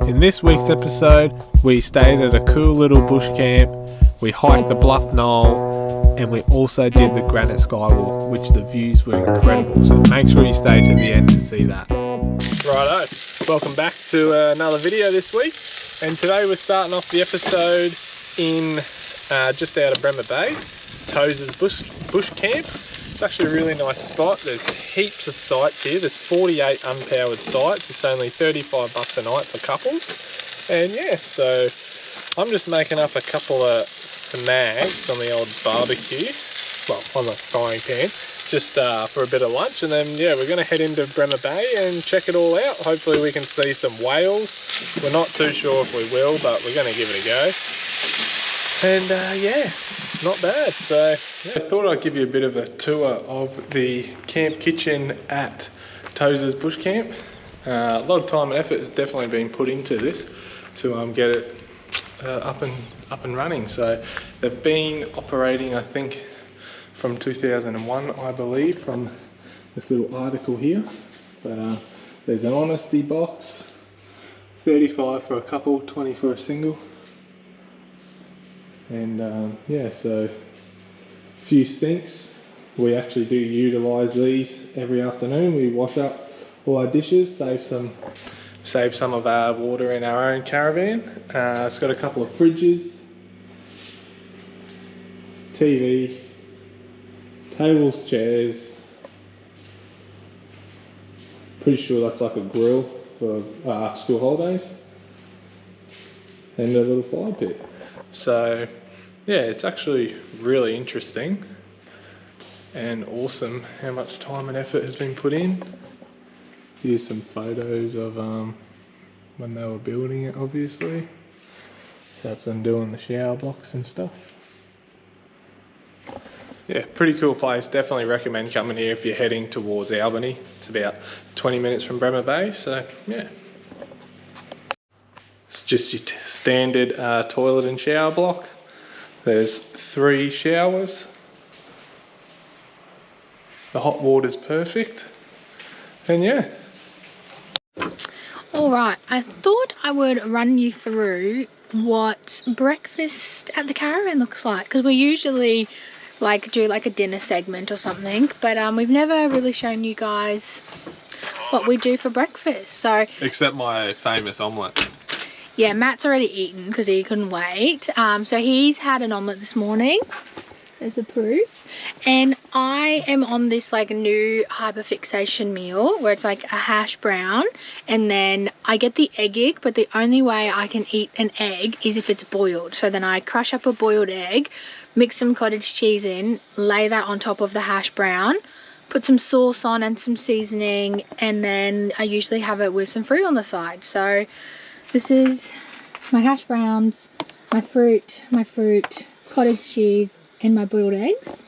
In this week's episode, we stayed at a cool little bush camp, we hiked the Bluff Knoll, and we also did the Granite Skywalk, which the views were incredible, so make sure you stay to the end to see that. Righto, welcome back to another video this week, and today we're starting off the episode in just out of Bremer Bay, Toes' bush camp. It's actually a really nice spot. There's heaps of sites here. There's 48 unpowered sites. It's only $35 a night for couples. And yeah, so I'm just making up a couple of snags on the old barbecue. Well, on the frying pan, just for a bit of lunch. And then yeah, we're gonna head into Bremer Bay and check it all out. Hopefully we can see some whales. We're not too sure if we will, but we're gonna give it a go. And yeah, not bad. So yeah. I thought I'd give you a bit of a tour of the camp kitchen at Toes' bush camp. A lot of time and effort has definitely been put into this to get it up and running. So they've been operating, I think, from 2001, I believe, from this little article here. But there's an honesty box, 35 for a couple, 20 for a single. And yeah, so a few sinks. We actually do utilise these every afternoon. We wash up all our dishes, save some of our water in our own caravan. It's got a couple of fridges, TV, tables, chairs. Pretty sure that's like a grill for school holidays, and a little fire pit. So yeah, it's actually really interesting and awesome how much time and effort has been put in. Here's some photos of when they were building it, obviously. That's them doing the shower blocks and stuff. Yeah, pretty cool place. Definitely recommend coming here if you're heading towards Albany. It's about 20 minutes from Bremer Bay, so yeah. It's just your standard toilet and shower block. There's 3 showers. The hot water's perfect. And yeah. Alright, I thought I would run you through what breakfast at the caravan looks like, because we usually do like a dinner segment or something, but we've never really shown you guys what we do for breakfast. So except my famous omelette. Yeah, Matt's already eaten because he couldn't wait. So he's had an omelette this morning. There's a proof. And I am on this new hyperfixation meal where it's like a hash brown, and then I get the egg yolk, but the only way I can eat an egg is if it's boiled. So then I crush up a boiled egg, mix some cottage cheese in, lay that on top of the hash brown, put some sauce on and some seasoning, and then I usually have it with some fruit on the side. So this is my hash browns, my fruit, cottage cheese, and my boiled eggs.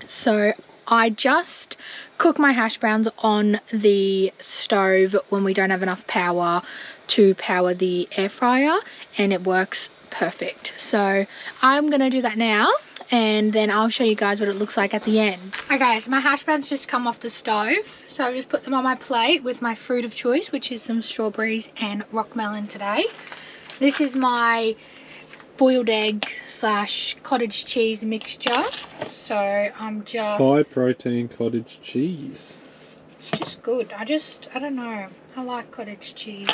So I just cook my hash browns on the stove when we don't have enough power to power the air fryer, and it works perfect. So I'm gonna do that now, and then I'll show you guys what it looks like at the end. Okay, so my hash browns just come off the stove, so I've just put them on my plate with my fruit of choice, which is some strawberries and rock melon today. This is my boiled egg / cottage cheese mixture. So I'm just... high protein cottage cheese. It's just good. I don't know. I like cottage cheese.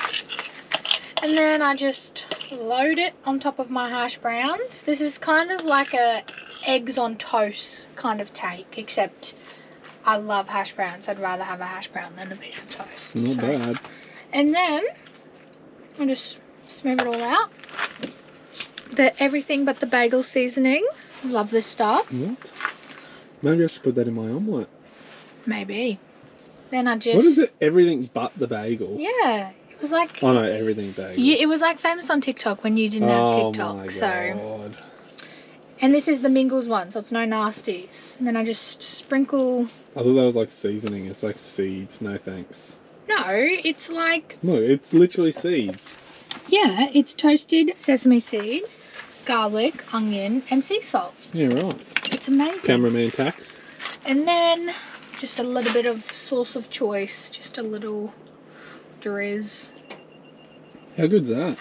And then I just load it on top of my hash browns. This is kind of like a eggs on toast kind of take, except I love hash browns. I'd rather have a hash brown than a piece of toast. Not bad. And then I just smooth it all out. Everything but the bagel seasoning. Love this stuff. What? Maybe I should put that in my omelette. Maybe. Then I just... What is it? Everything but the bagel? Yeah. It was like... Oh no, everything bagel. Yeah, it was like famous on TikTok when you didn't have TikTok. My God. So... And this is the Mingles one, so it's no nasties. And then I just sprinkle... I thought that was like seasoning. It's like seeds. No thanks. No, it's like... No, it's literally seeds. Yeah, it's toasted sesame seeds, garlic, onion, and sea salt. Yeah, right. It's amazing. Cameraman tax. And then just a little bit of sauce of choice, just a little drizz. How good's that?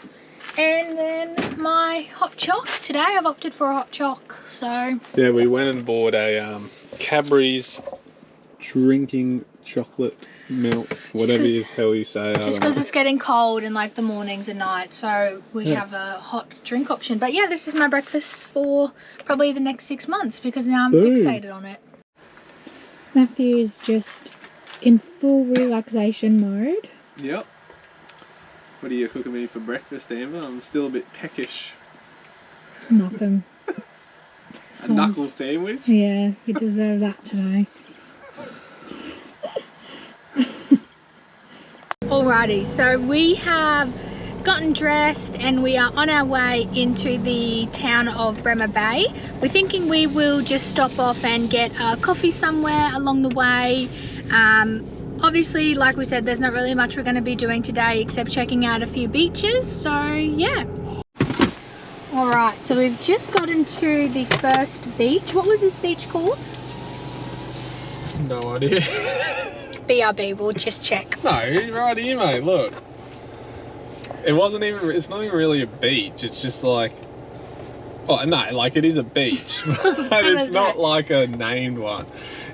And then my hot choc. Today I've opted for a hot choc, so... Yeah, we went and bought a Cadbury's drinking chocolate milk, whatever the hell you say. Just because it's getting cold in like the mornings and nights, so we have a hot drink option. But yeah, this is my breakfast for probably the next 6 months because now I'm fixated on it. Matthew's just in full relaxation mode. Yep. What are you cooking me for breakfast, Amber? I'm still a bit peckish. Nothing. A knuckle sandwich? Yeah, you deserve that today. Alrighty, so we have gotten dressed and we are on our way into the town of Bremer Bay. We're thinking we will just stop off and get a coffee somewhere along the way. Obviously, like we said, there's not really much we're going to be doing today except checking out a few beaches, so yeah. Alright, so we've just gotten to the first beach. What was this beach called? No idea. BRB, we'll just check. No, right here, mate, look. It's not even really a beach, it's just like... Oh, no, like it is a beach, but it's not like a named one.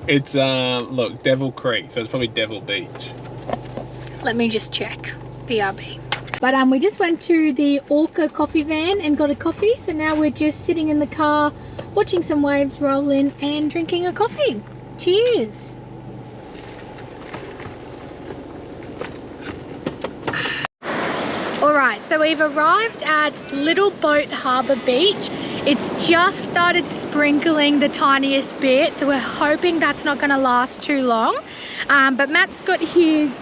It's, look, Devil Creek, so it's probably Devil Beach. Let me just check. BRB. But we just went to the Orca coffee van and got a coffee, so now we're just sitting in the car, watching some waves roll in and drinking a coffee. Cheers! Alright, so we've arrived at Little Boat Harbour Beach. It's just started sprinkling the tiniest bit, so we're hoping that's not going to last too long. But Matt's got his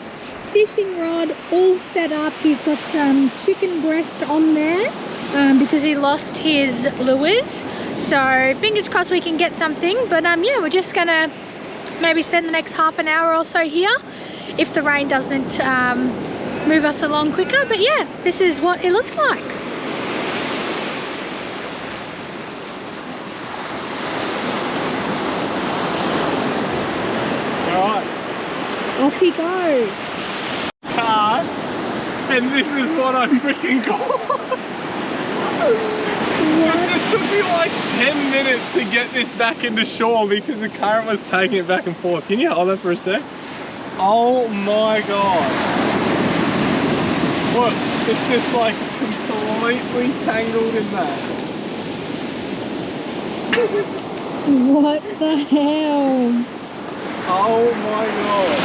fishing rod all set up. He's got some chicken breast on there because he lost his lures. So fingers crossed we can get something. But yeah, we're just going to maybe spend the next half an hour or so here if the rain doesn't move us along quicker. But yeah, this is what it looks like. Alright. Off he goes. Cast, and this is what I freaking got. It just took me like 10 minutes to get this back into shore because the current was taking it back and forth. Can you hold that for a sec? Oh my god. Look, it's just like completely tangled in that. What the hell? Oh my god.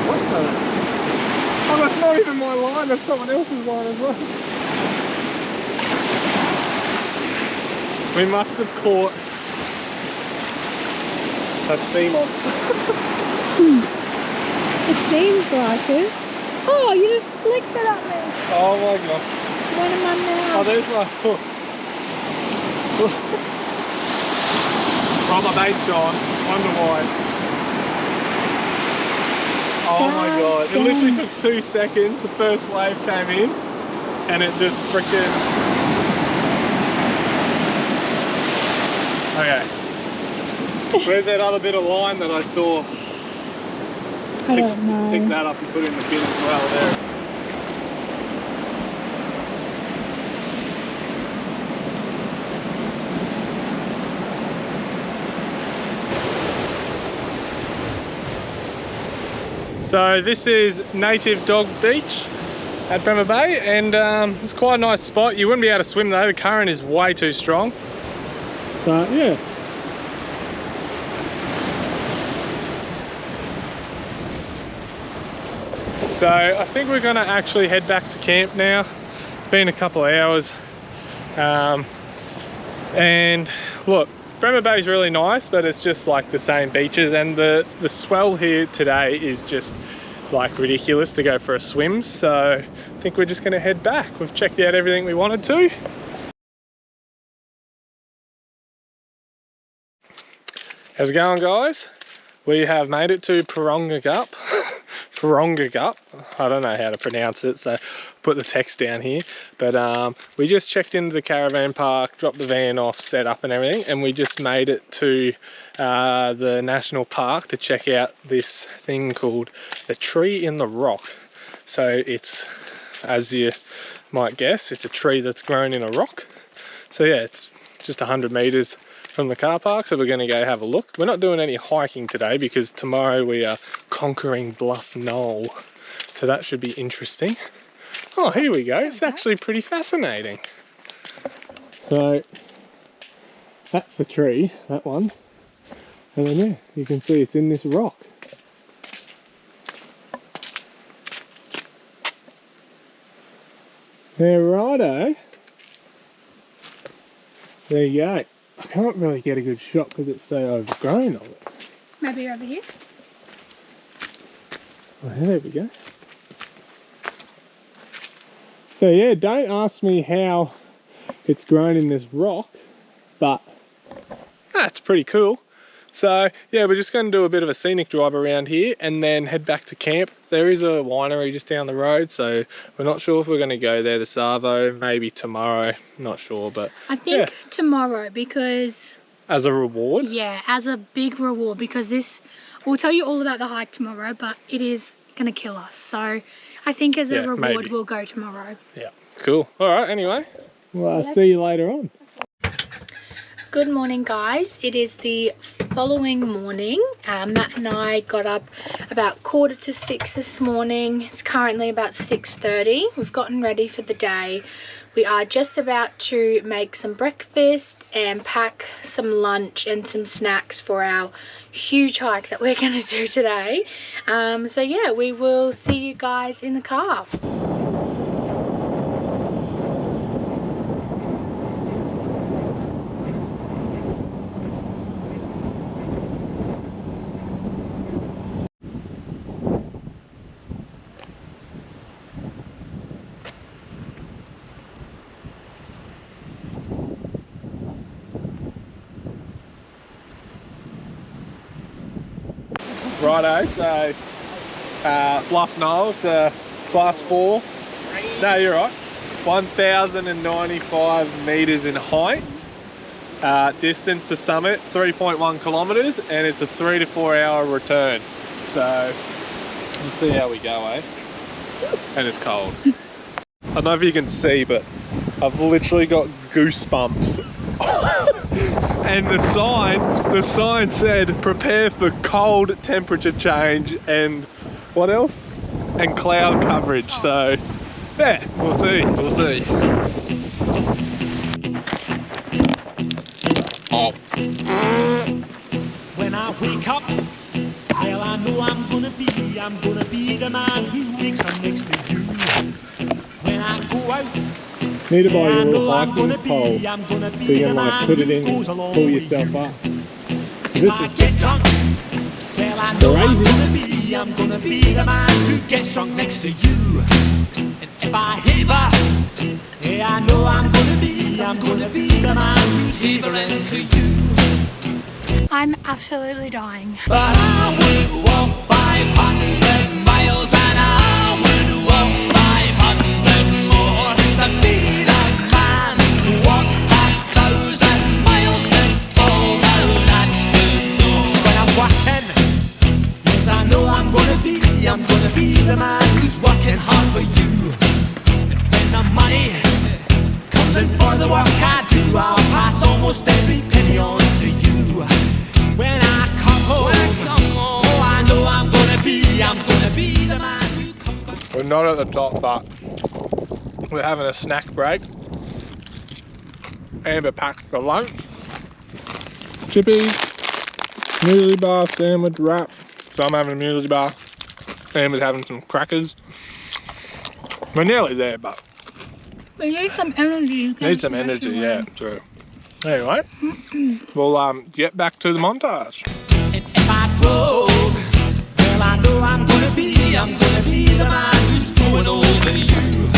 What the? Oh, that's not even my line, that's someone else's line as well. We must have caught a sea monster. It seems like it. Oh, you just flicked it at me. Oh my god. What am I now? Oh, there's my hook. Oh, my bait's gone. Wonder why. Oh my god. It literally took 2 seconds. The first wave came in and it just freaking... Okay. Where's that other bit of line that I saw? I don't know. Pick that up and put it in the bin as well there. So this is Native Dog Beach at Bremer Bay, and it's quite a nice spot. You wouldn't be able to swim though, the current is way too strong. But yeah. So I think we're gonna actually head back to camp now. It's been a couple of hours. And look, Bremer Bay is really nice, but it's just like the same beaches, and the swell here today is just like ridiculous to go for a swim. So I think we're just gonna head back. We've checked out everything we wanted to. How's it going, guys? We have made it to Parongagup. Grongagup. I don't know how to pronounce it, so put the text down here. But we just checked into the caravan park, dropped the van off, set up and everything, and we just made it to the national park to check out this thing called the tree in the rock. So it's, as you might guess, it's a tree that's grown in a rock. So yeah, it's just 100 meters from the car park, so we're going to go have a look. We're not doing any hiking today because tomorrow we are conquering Bluff Knoll, so that should be interesting. Oh, here we go. It's actually pretty fascinating. So that's the tree, that one, and then yeah, you can see it's in this rock. Yeah, righto. There you go. I can't really get a good shot because it's so overgrown of it. Maybe over here. Well, there we go. So yeah, don't ask me how it's grown in this rock, but that's pretty cool. So yeah, we're just going to do a bit of a scenic drive around here and then head back to camp. There is a winery just down the road, so we're not sure if we're going to go there this Arvo, maybe tomorrow, not sure, but I think tomorrow, because as a reward. Yeah, as a big reward, because this, we'll tell you all about the hike tomorrow, but it is going to kill us. So I think as a reward, maybe we'll go tomorrow. Yeah, cool. All right, anyway, well, I'll see you later on. Good morning, guys. It is the following morning. Matt and I got up about 5:45 this morning. It's currently about 6:30. We've gotten ready for the day. We are just about to make some breakfast and pack some lunch and some snacks for our huge hike that we're going to do today. So yeah, we will see you guys in the car. Righto, so Bluff Knoll, it's a class 4. No, you're right. 1,095 meters in height. Distance to summit 3.1 kilometers, and it's a 3 to 4 hour return. So we'll see how we go, eh? And it's cold. I don't know if you can see, but I've literally got goosebumps. And the sign said prepare for cold temperature change and what else? And cloud coverage. So yeah, we'll see. Oh. When I wake up, well, I know I'm gonna be the man who wakes up next to you. When I go out, Need to buy your little hiking pole, so you can like put it in and pull yourself up. This is just crazy. I'm gonna be the man who gets drunk next to you. And if I heaver, yeah, I know I'm gonna be the man who's heavering to you. I'm absolutely dying. But I would walk 500 miles and I would walk 500 more to be the man who walked 1,000 miles to fall down at your door. When I'm working, yes, I know I'm gonna be the man who's working hard for you. And when the money comes in for the work I do, I'll pass almost every penny on to you. When I come home, oh, I know I'm gonna be the man who comes back. We're not at the top, but we're having a snack break. Amber packed for lunch. Chippies, muesli bar, sandwich, wrap. So I'm having a muesli bar. Amber's having some crackers. We're nearly there, but We need some energy. need some energy, yeah, true. Anyway, we'll get back to the montage. And if I broke, well, I know I'm gonna be the man who's going over you.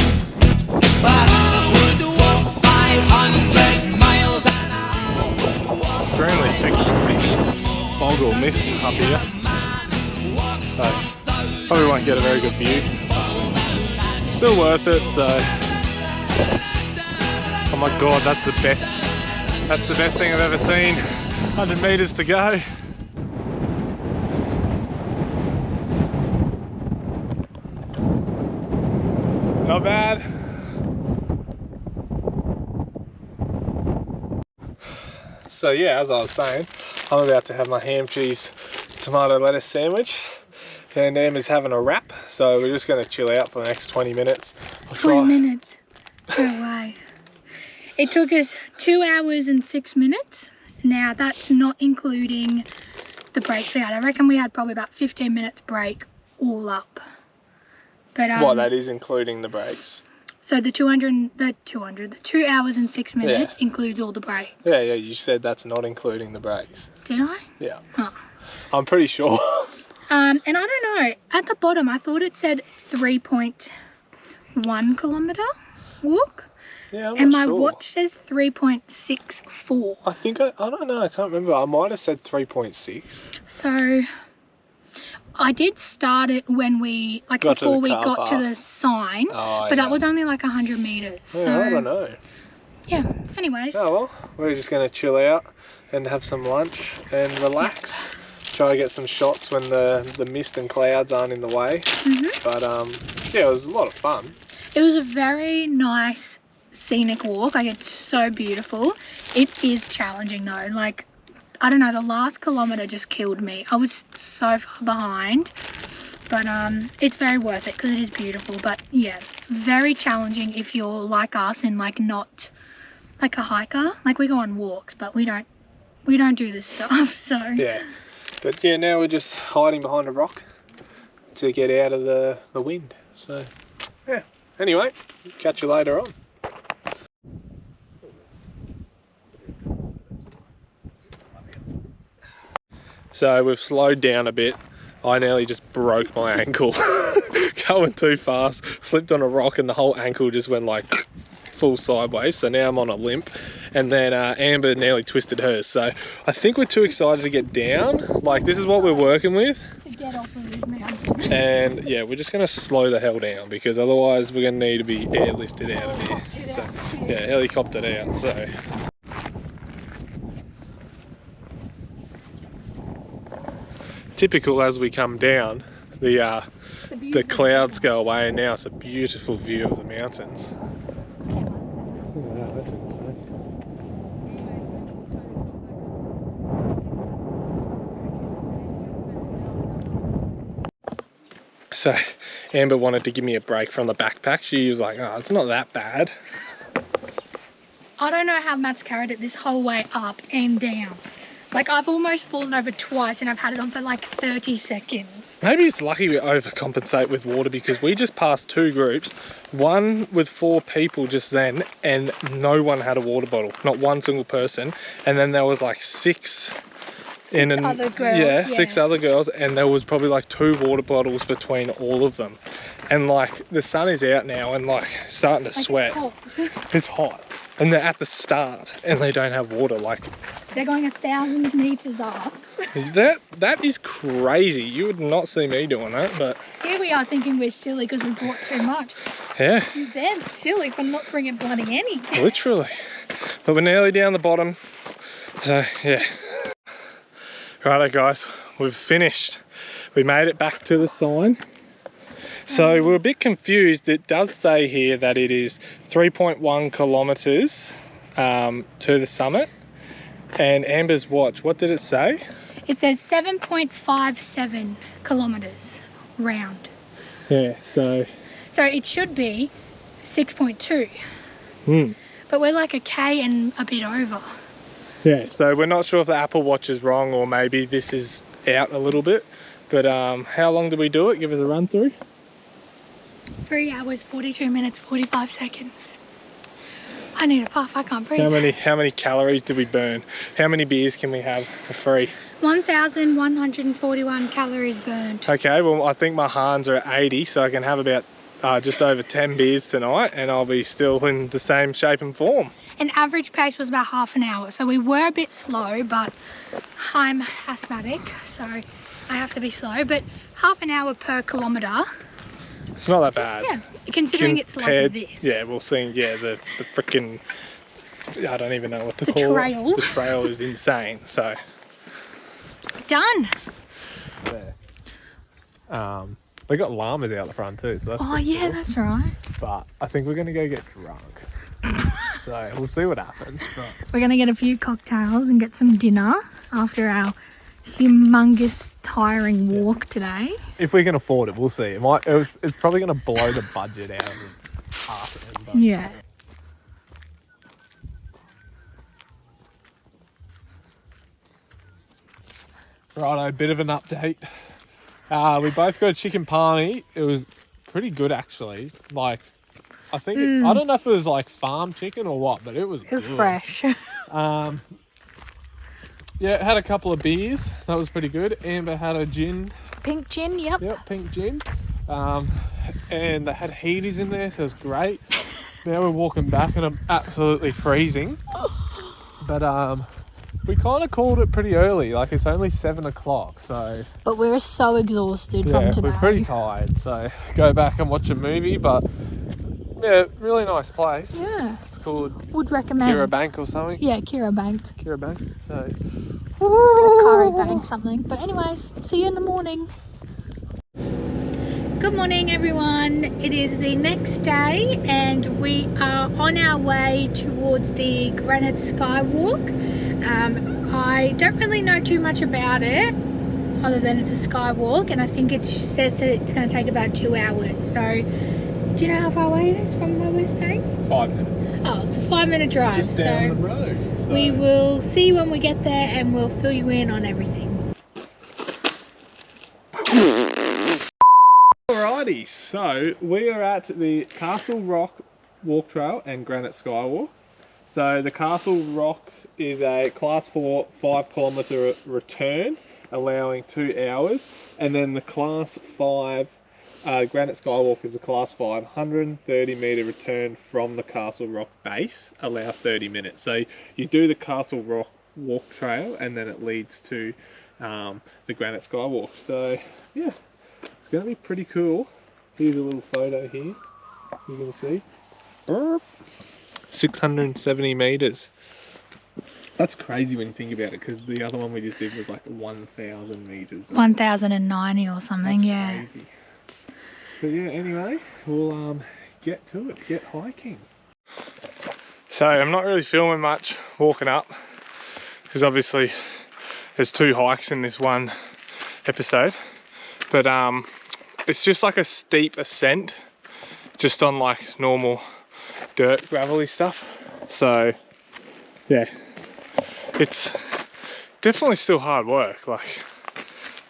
But I would walk 500 miles an hour. Extremely thick mist, fog or mist up here. So Probably won't get a very good view. Still worth it, so. Oh my god, that's the best. That's the best thing I've ever seen. 100 meters to go. Not bad. So yeah, as I was saying, I'm about to have my ham cheese tomato lettuce sandwich, and Emma's having a wrap, so we're just going to chill out for the next 20 minutes. 20 minutes? No way. It took us 2 hours and 6 minutes. Now that's not including the breaks we had. I reckon we had probably about 15 minutes break all up. But what, that is including the breaks? So the 2 hours and 6 minutes includes all the breaks. Yeah, you said that's not including the breaks. Did I? Yeah. Oh. I'm pretty sure. And I don't know, at the bottom I thought it said 3.1 kilometre walk. Yeah, I'm and not my sure. watch says 3.64. I think, I don't know, I can't remember. I might have said 3.6. So I did start it when we, like before we got to the sign, but that was only like 100 metres. Yeah, so, I don't know. Yeah, anyways. Oh well, we're just going to chill out and have some lunch and relax. Try to get some shots when the mist and clouds aren't in the way. But yeah, it was a lot of fun. It was a very nice scenic walk. Like, it's so beautiful. It is challenging though. Like, I don't know, the last kilometre just killed me. I was so far behind, but it's very worth it because it is beautiful. But yeah, very challenging if you're like us and like not like a hiker. Like, we go on walks, but we don't do this stuff. So yeah, but yeah, now we're just hiding behind a rock to get out of the wind. So yeah, anyway, catch you later on. So we've slowed down a bit. I nearly just broke my ankle going too fast, slipped on a rock and the whole ankle just went like full sideways. So now I'm on a limp, and then Amber nearly twisted hers. So I think we're too excited to get down. Like, this is what we're working with. to get off of this mountain. And yeah, we're just gonna slow the hell down because otherwise we're gonna need to be airlifted out of here. So, yeah, helicoptered out. So. Typical as we come down, the clouds go away, and now it's a beautiful view of the mountains. Wow, that's insane. So Amber wanted to give me a break from the backpack. She was like, oh, it's not that bad. I don't know how Matt's carried it this whole way up and down. Like, I've almost fallen over twice and I've had it on for like 30 seconds. Maybe it's lucky we overcompensate with water because we just passed 2 groups, one with 4 people just then, and no one had a water bottle, not one single person. And then there was like 6 other girls. Yeah, 6 other girls, and there was probably like 2 water bottles between all of them. And like, the sun is out now and like starting to sweat. It's hot. And they're at the start and they don't have water. Like, they're going 1,000 meters up. that is crazy. You would not see me doing that, but Here we are thinking we're silly because we bought too much. yeah, They're silly for not bringing bloody any. literally. But we're nearly down the bottom. So yeah. Righto guys, we've finished. We made it back to the sign. So we're a bit confused. It does say here that it is 3.1 kilometers to the summit. And Amber's watch, what did it say? It says 7.57 kilometers round. Yeah, so it should be 6.2. But we're like a K and a bit over. yeah, so we're not sure if the Apple Watch is wrong or maybe this is out a little bit. But how long did we do it? Give us a run through. 3 hours, 42 minutes, 45 seconds. I need a puff, I can't breathe. How many calories did we burn? How many beers can we have for free? 1,141 calories burned. Okay, well I think my Hans are at 80, so I can have about just over 10 beers tonight and I'll be still in the same shape and form. And average pace was about half an hour, so we were a bit slow, but I'm asthmatic, so I have to be slow. But half an hour per kilometre. It's not that bad. Yeah, considering it's like this. Yeah, we'll see. Yeah, the freaking, I don't even know what to The call trail. it. The trail is insane. So Done. there. We got llamas out the front too, so that's Oh pretty yeah, cool. that's right. But I think we're gonna go get drunk. So we'll see what happens. But We're gonna get a few cocktails and get some dinner after our humongous tiring walk today. if we can afford it, we'll see. It's probably gonna blow the budget out of half of it. But Yeah. Righto, a bit of an update. We both got a chicken palmy. It was pretty good actually. Like, I think I don't know if it was like farm chicken or what, but it was It was good. fresh. Yeah, had a couple of beers. That was pretty good. Amber had a gin. Pink gin, yep. Yep, pink gin. And they had heaties in there, so it was great. Now we're walking back and I'm absolutely freezing. But we kind of called it pretty early. Like, it's only 7 o'clock, so But we're so exhausted from yeah, today. we're pretty tired. So go back and watch a movie. But yeah, really nice place. Yeah. It's called Would recommend. Kira Bank or something. Yeah, Kira Bank. Kira Bank. So Curry Bank something. But anyways, see you in the morning. Good morning everyone. It is the next day and we are on our way towards the Granite Skywalk. I don't really know too much about it other than it's a skywalk, and I think it says that it's going to take about 2 hours. So do you know how far away it is from where we're staying? 5 minutes. Oh, it's a 5-minute drive. Just down the road. So. We will see when we get there and we'll fill you in on everything. Alrighty, so we are at the Castle Rock Walk Trail and Granite Skywalk. So the Castle Rock is a class 4 5-kilometre return, allowing 2 hours, and then the class 5 Granite Skywalk is a class 5 130 metre return from the Castle Rock base, allow 30 minutes. So you do the Castle Rock Walk Trail and then it leads to the Granite Skywalk. So yeah, it's going to be pretty cool. Here's a little photo here, you can see. 670 metres. That's crazy when you think about it, because the other one we just did was like 1,000 metres. 1,090 or something. That's yeah. crazy. But yeah, anyway, we'll get to it, get hiking. So I'm not really filming much walking up, because obviously there's 2 hikes in this one episode. But it's just like a steep ascent, just on like normal dirt gravelly stuff. So yeah, it's definitely still hard work, like,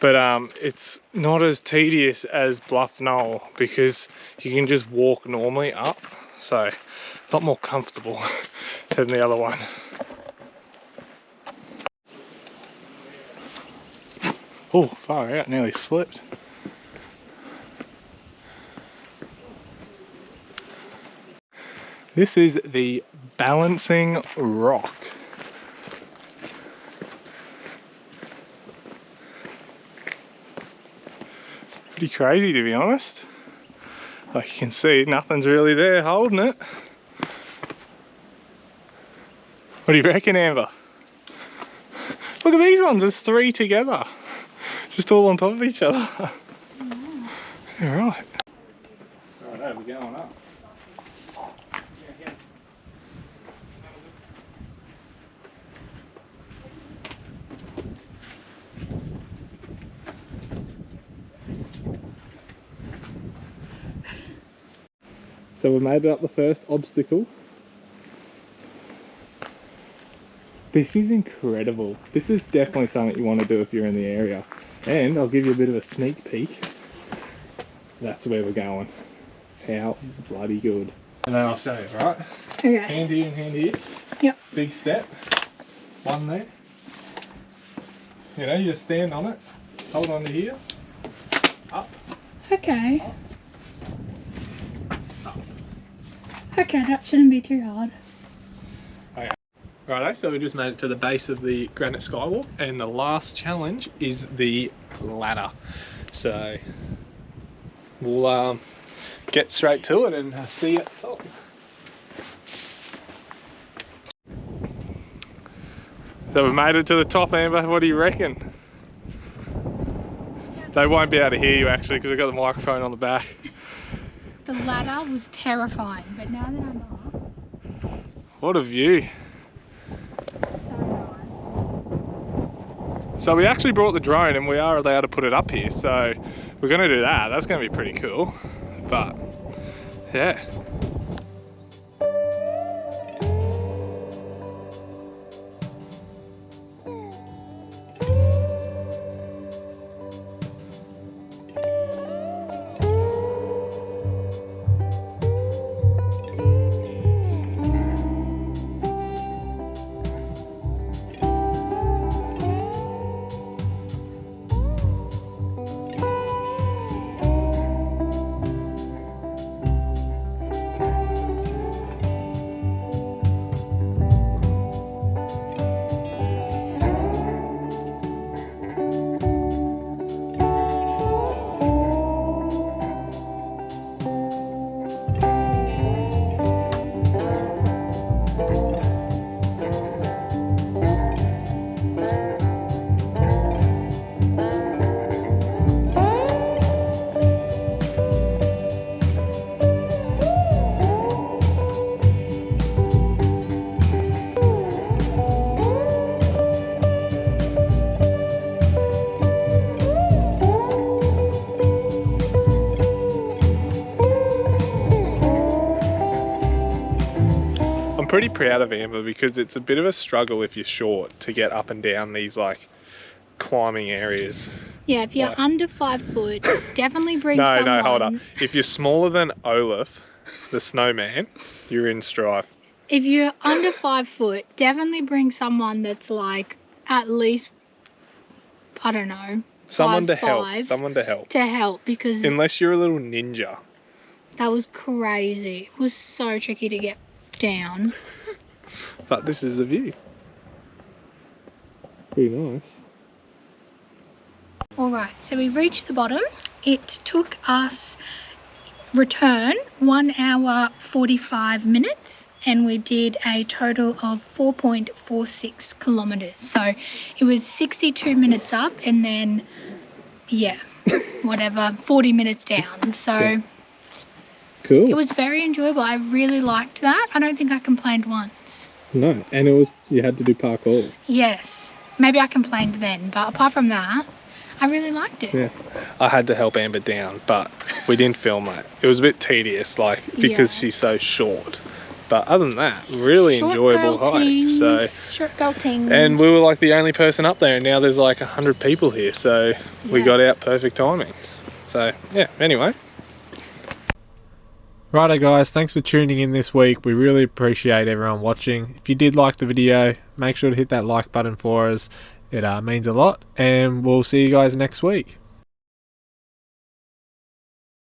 but it's not as tedious as Bluff Knoll because you can just walk normally up, so a lot more comfortable than the other one. Oh, far out, nearly slipped. This is the Balancing Rock. Pretty crazy, to be honest. Like you can see, nothing's really there holding it. What do you reckon, Amber? Look at these ones, there's 3 together. Just all on top of each other. Yeah, right. Alright, we're going up. So we made it up the first obstacle. This is incredible. This is definitely something you want to do if you're in the area. And I'll give you a bit of a sneak peek. That's where we're going. How bloody good. And then I'll show you, right? Okay. Hand here and hand here. Yep. Big step. One there. You know, you just stand on it. Hold on to here. Up. Okay. Okay, that shouldn't be too hard. Righto, so we just made it to the base of the Granite Skywalk, and the last challenge is the ladder. So we'll get straight to it and see you at the top. So we've made it to the top, Amber. What do you reckon? They won't be able to hear you actually because we've got the microphone on the back. The ladder was terrifying, but now that I'm up, What a view. so nice. So we actually brought the drone and we are allowed to put it up here. So we're going to do that. That's going to be pretty cool. But yeah. Pretty proud of Amber because it's a bit of a struggle if you're short to get up and down these like climbing areas. Yeah, if you're Like, under 5 foot, definitely bring someone. No, hold up. If you're smaller than Olaf, the snowman, you're in strife. If you're under 5 foot, definitely bring someone that's like at least, I don't know, Someone to 5'5" help. Someone to help. to help, because Unless you're a little ninja. that was crazy. It was so tricky to get down. But this is the view. Pretty nice. Alright, so we reached the bottom. It took us, return, 1 hour 45 minutes, and we did a total of 4.46 kilometers. So it was 62 minutes up and then, yeah, whatever, 40 minutes down. So Yeah. Cool. it was very enjoyable. I really liked that. I don't think I complained once. No, and it was, you had to do parkour. Yes, maybe I complained then, but apart from that, I really liked it. Yeah. I had to help Amber down, but we didn't film it. It was a bit tedious, like, because Yeah. she's so short. But other than that, really Short enjoyable girl hike. tings, So, short girl tings. and we were like the only person up there, and now there's like 100 people here. So we Yeah. got out perfect timing. So yeah, anyway. Righto guys, thanks for tuning in this week. We really appreciate everyone watching. If you did like the video, make sure to hit that like button for us. It means a lot, and we'll see you guys next week.